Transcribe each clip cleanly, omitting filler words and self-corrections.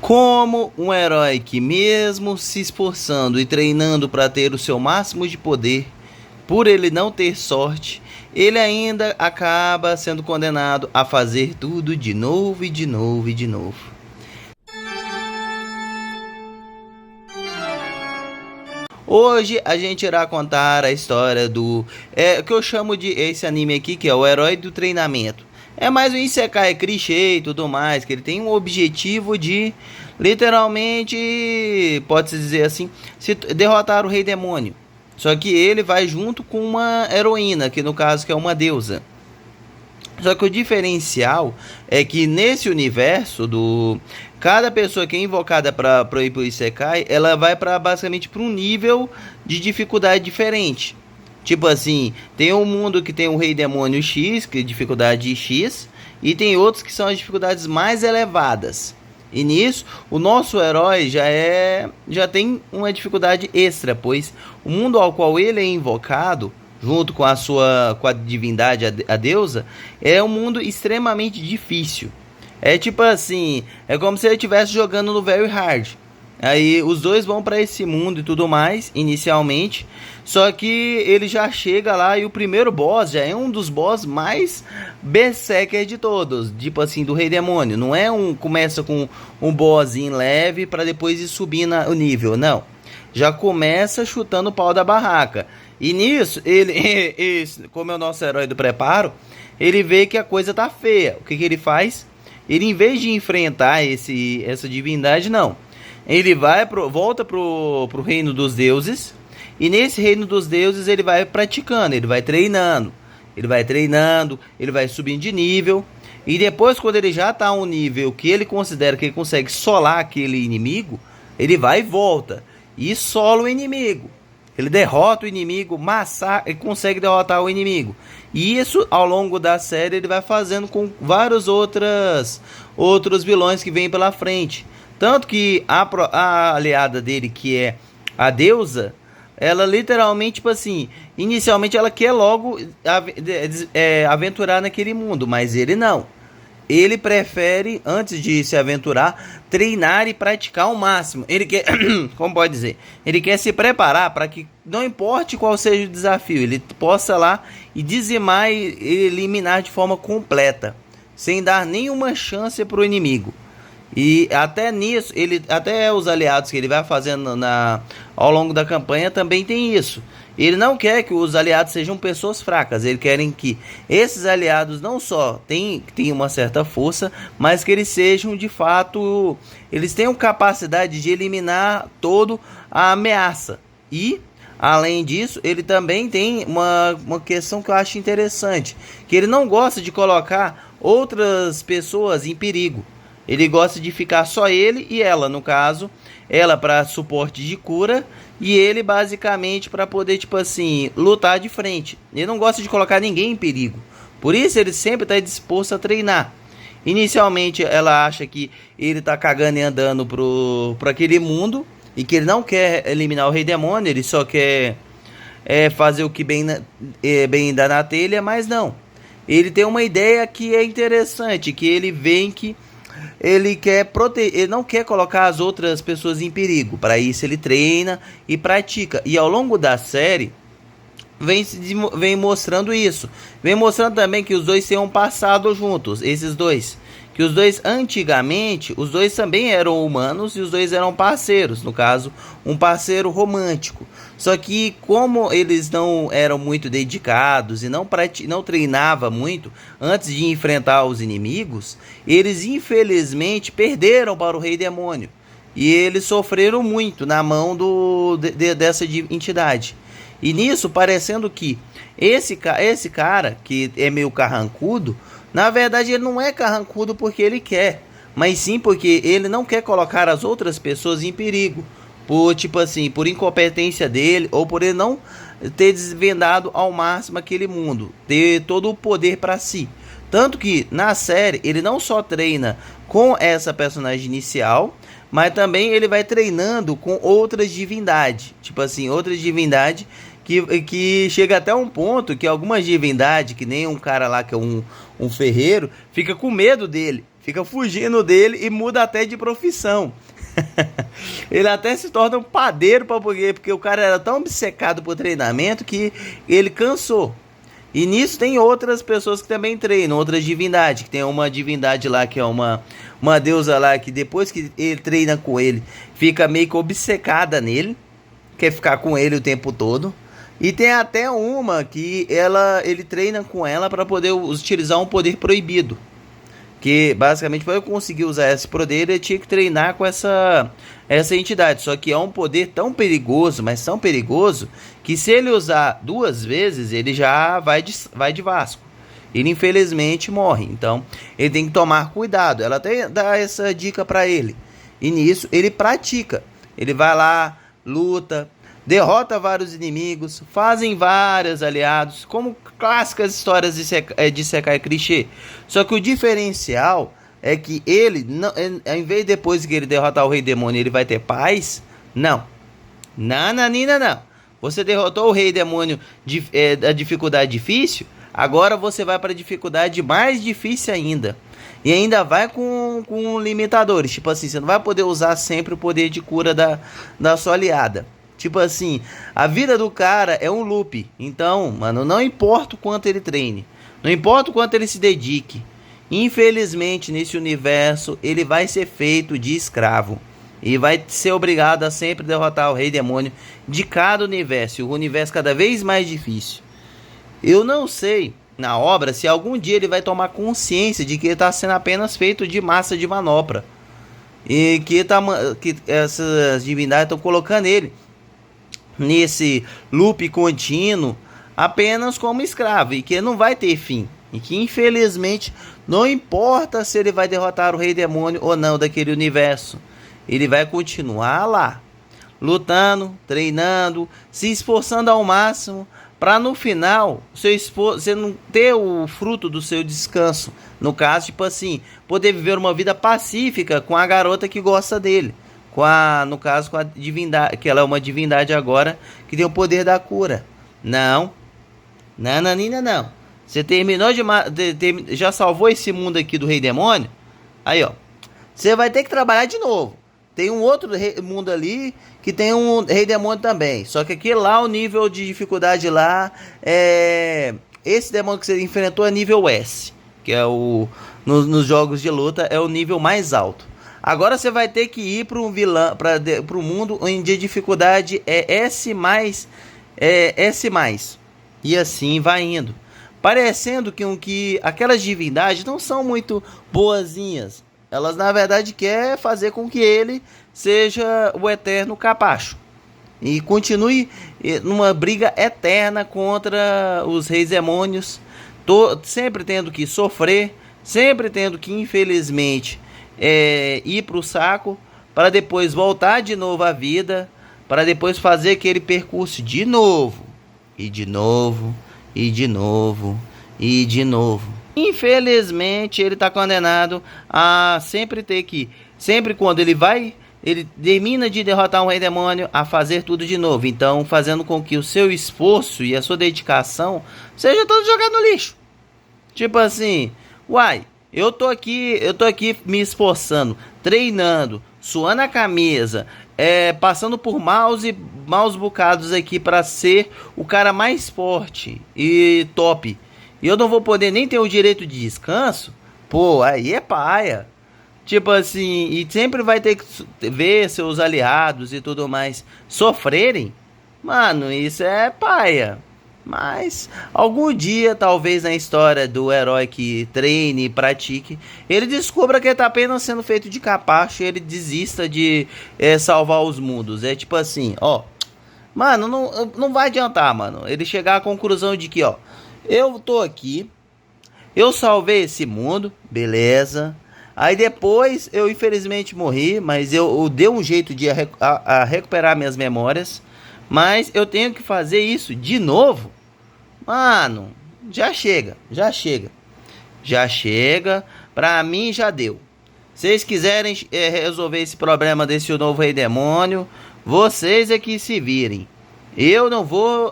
Como um herói que, mesmo se esforçando e treinando para ter o seu máximo de poder, por ele não ter sorte, ele ainda acaba sendo condenado a fazer tudo de novo e de novo e de novo. Hoje a gente irá contar a história do o que eu chamo de esse anime aqui, que é o herói do treinamento. É mais um isekai clichê e tudo mais, que ele tem um objetivo de literalmente, pode-se dizer assim, se derrotar o rei demônio. Só que ele vai junto com uma heroína, que no caso que é uma deusa. Só que o diferencial é que nesse universo do cada pessoa que é invocada para ir pro Isekai, ela vai para basicamente para um nível de dificuldade diferente. Tipo assim, tem um mundo que tem o Rei Demônio X, que é dificuldade X, e tem outros que são as dificuldades mais elevadas. E nisso, o nosso herói já tem uma dificuldade extra, pois o mundo ao qual ele é invocado junto com a divindade, a deusa, é um mundo extremamente difícil. É tipo assim, é como se ele estivesse jogando no Very Hard. Aí os dois vão para esse mundo e tudo mais, inicialmente. Só que ele já chega lá e o primeiro boss já é um dos boss mais berserker de todos. Tipo assim, do Rei Demônio. Não é começa com um bossinho leve para depois ir subindo o nível, não. Já começa chutando o pau da barraca. E nisso, ele, como é o nosso herói do preparo, ele vê que a coisa tá feia. O que ele faz? Ele, em vez de enfrentar essa divindade, não. Ele volta pro reino dos deuses. E nesse reino dos deuses ele vai praticando, ele vai treinando. Ele vai subindo de nível. E depois, quando ele já tá a um nível que ele considera que ele consegue solar aquele inimigo, ele vai e volta. E sola o inimigo. Ele derrota o inimigo, e consegue derrotar o inimigo. E isso, ao longo da série, ele vai fazendo com vários outros vilões que vêm pela frente. Tanto que a aliada dele, que é a deusa, ela literalmente, tipo assim, inicialmente ela quer logo aventurar naquele mundo, mas ele não. Ele prefere, antes de se aventurar, treinar e praticar ao máximo. Ele quer, como pode dizer, ele quer se preparar para que, não importe qual seja o desafio, ele possa lá e dizimar e eliminar de forma completa, sem dar nenhuma chance para o inimigo. E até nisso, até os aliados que ele vai fazendo ao longo da campanha também tem isso. Ele não quer que os aliados sejam pessoas fracas. Ele quer que esses aliados não só tenham uma certa força, mas que eles sejam de fato, eles tenham capacidade de eliminar toda a ameaça. E além disso, ele também tem uma questão que eu acho interessante, que ele não gosta de colocar outras pessoas em perigo. Ele gosta de ficar só ele e ela, no caso, ela para suporte de cura e ele basicamente para poder, tipo assim, lutar de frente. Ele não gosta de colocar ninguém em perigo. Por isso ele sempre está disposto a treinar. Inicialmente ela acha que ele está cagando e andando pro aquele mundo e que ele não quer eliminar o Rei Demônio, ele só quer fazer o que bem dá na telha, mas não. Ele tem uma ideia que é interessante, que ele vê que ele quer proteger, ele não quer colocar as outras pessoas em perigo. Para isso ele treina e pratica. E ao longo da série vem mostrando isso. Vem mostrando também que os dois têm um passado juntos, esses dois. Que os dois antigamente, os dois também eram humanos e os dois eram parceiros, no caso, um parceiro romântico. Só que como eles não eram muito dedicados e não treinavam muito antes de enfrentar os inimigos, eles infelizmente perderam para o Rei Demônio. E eles sofreram muito na mão dessa entidade. E nisso, parecendo que esse cara, que é meio carrancudo, na verdade ele não é carrancudo porque ele quer, mas sim porque ele não quer colocar as outras pessoas em perigo. Por incompetência dele, ou por ele não ter desvendado ao máximo aquele mundo, ter todo o poder para si. Tanto que na série ele não só treina com essa personagem inicial, mas também ele vai treinando com outras divindades. Outras divindades que chega até um ponto que algumas divindades, que nem um cara lá que é um ferreiro, fica com medo dele. Fica fugindo dele e muda até de profissão. Ele até se torna um padeiro para porque o cara era tão obcecado por treinamento que ele cansou. E nisso tem outras pessoas que também treinam, outras divindades, que tem uma divindade lá que é uma deusa lá que depois que ele treina com ele, fica meio que obcecada nele, quer ficar com ele o tempo todo. E tem até uma que ele treina com ela para poder utilizar um poder proibido. Que basicamente para eu conseguir usar esse poder ele tinha que treinar com essa entidade. Só que é um poder tão perigoso, mas tão perigoso, que se ele usar 2 vezes ele já vai de Vasco. Ele infelizmente morre. Então ele tem que tomar cuidado. Ela até dá essa dica para ele. E nisso ele pratica. Ele vai lá, luta, derrota vários inimigos, fazem vários aliados, como clássicas histórias de Sekai clichê. Só que o diferencial é que ele, não, ao invés de depois que ele derrotar o Rei Demônio, ele vai ter paz. Não. Nananina, não. Você derrotou o Rei Demônio da dificuldade difícil, agora você vai para a dificuldade mais difícil ainda. E ainda vai com limitadores. Tipo assim, você não vai poder usar sempre o poder de cura da sua aliada. Tipo assim, a vida do cara é um loop. Então, mano, não importa o quanto ele treine, não importa o quanto ele se dedique, infelizmente nesse universo ele vai ser feito de escravo. E vai ser obrigado a sempre derrotar o Rei Demônio de cada universo. E o universo cada vez mais difícil. Eu não sei na obra se algum dia ele vai tomar consciência de que ele está sendo apenas feito de massa de manopla. E que essas divindades estão colocando ele nesse loop contínuo apenas como escravo e que não vai ter fim, e que infelizmente não importa se ele vai derrotar o Rei Demônio ou não daquele universo, ele vai continuar lá lutando, treinando, se esforçando ao máximo para no final você não ter o fruto do seu descanso, no caso tipo assim, poder viver uma vida pacífica com a garota que gosta dele, no caso com a divindade, que ela é uma divindade agora que tem o poder da cura. Não, nananina não. Você terminou já salvou esse mundo aqui do Rei Demônio. Aí ó, você vai ter que trabalhar de novo. Tem um outro mundo ali que tem um Rei Demônio também. Só que aqui lá o nível de dificuldade lá é esse demônio que você enfrentou é nível S, que é nos jogos de luta é o nível mais alto. Agora você vai ter que ir para um vilão, para um mundo onde a dificuldade é S+, S+. E assim vai indo. Parecendo que aquelas divindades não são muito boazinhas. Elas na verdade querem fazer com que ele seja o eterno capacho. E continue numa briga eterna contra os reis demônios. Sempre tendo que sofrer, sempre tendo que infelizmente ir para o saco, para depois voltar de novo à vida, para depois fazer aquele percurso de novo, e de novo, e de novo, e de novo. Infelizmente ele está condenado a sempre ter que, sempre quando ele termina de derrotar um Rei Demônio, a fazer tudo de novo. Então fazendo com que o seu esforço e a sua dedicação seja todo jogado no lixo. Tipo assim, uai, eu tô aqui me esforçando, treinando, suando a camisa, passando por maus bocados aqui para ser o cara mais forte e top. E eu não vou poder nem ter o direito de descanso? Pô, aí é paia. Tipo assim, e sempre vai ter que ver seus aliados e tudo mais sofrerem? Mano, isso é paia. Mas algum dia, talvez na história do herói que treine e pratique, ele descubra que ele tá apenas sendo feito de capacho e ele desista de salvar os mundos. É tipo assim, ó. Mano, não vai adiantar, mano. Ele chegar à conclusão de que, ó, eu tô aqui, eu salvei esse mundo, beleza. Aí depois eu infelizmente morri, mas eu dei um jeito de recuperar minhas memórias. Mas eu tenho que fazer isso de novo? Mano, já chega. Já chega, pra mim já deu. Se vocês quiserem resolver esse problema desse novo Rei Demônio, vocês é que se virem. Eu não vou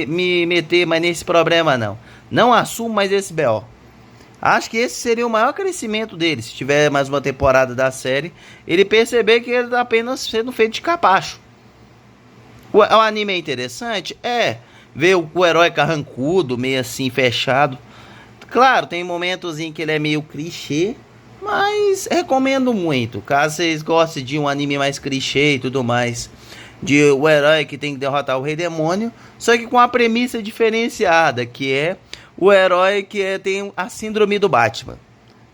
me meter mais nesse problema não. Não assumo mais esse BO. Acho que esse seria o maior crescimento dele. Se tiver mais uma temporada da série, ele perceber que ele tá apenas sendo feito de capacho. O anime é interessante? É. Ver o herói carrancudo, meio assim, fechado. Claro, tem momentos em que ele é meio clichê, mas recomendo muito. Caso vocês gostem de um anime mais clichê e tudo mais, de o herói que tem que derrotar o rei demônio, só que com a premissa diferenciada, que é o herói que tem a síndrome do Batman.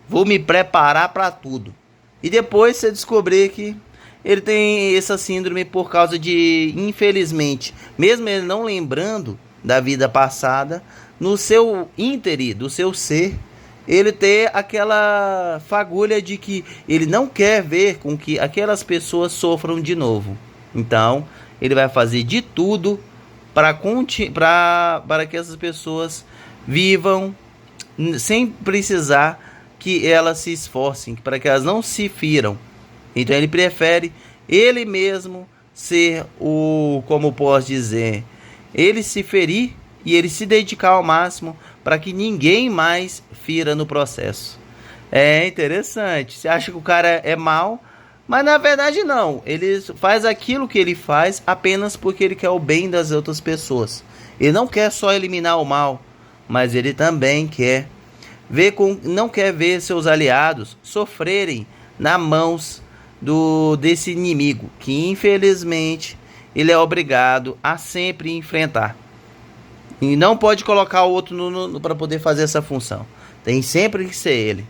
Vou me preparar para tudo. E depois você descobrir que ele tem essa síndrome por causa de, infelizmente, mesmo ele não lembrando da vida passada, no seu íntere, do seu ser, ele ter aquela fagulha de que ele não quer ver com que aquelas pessoas sofram de novo. Então, ele vai fazer de tudo para que essas pessoas vivam sem precisar que elas se esforcem, para que elas não se firam. Então ele prefere ele mesmo ser como posso dizer, ele se ferir e ele se dedicar ao máximo para que ninguém mais fira no processo. É interessante. Você acha que o cara é mau, mas na verdade não. Ele faz aquilo que ele faz apenas porque ele quer o bem das outras pessoas. Ele não quer só eliminar o mal, mas ele também não quer ver seus aliados sofrerem nas mãos desse inimigo, que infelizmente ele é obrigado a sempre enfrentar. E não pode colocar o outro para poder fazer essa função. Tem sempre que ser ele.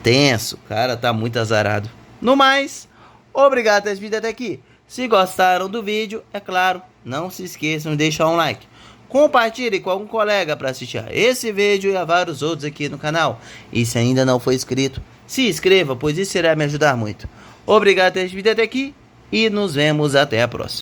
Tenso, o cara tá muito azarado. No mais, obrigado por ter vindo até aqui. Se gostaram do vídeo, é claro, não se esqueçam de deixar um like. Compartilhe com algum colega para assistir a esse vídeo e a vários outros aqui no canal. E se ainda não for inscrito, se inscreva, pois isso irá me ajudar muito. Obrigado por ter vindo até aqui e nos vemos até a próxima.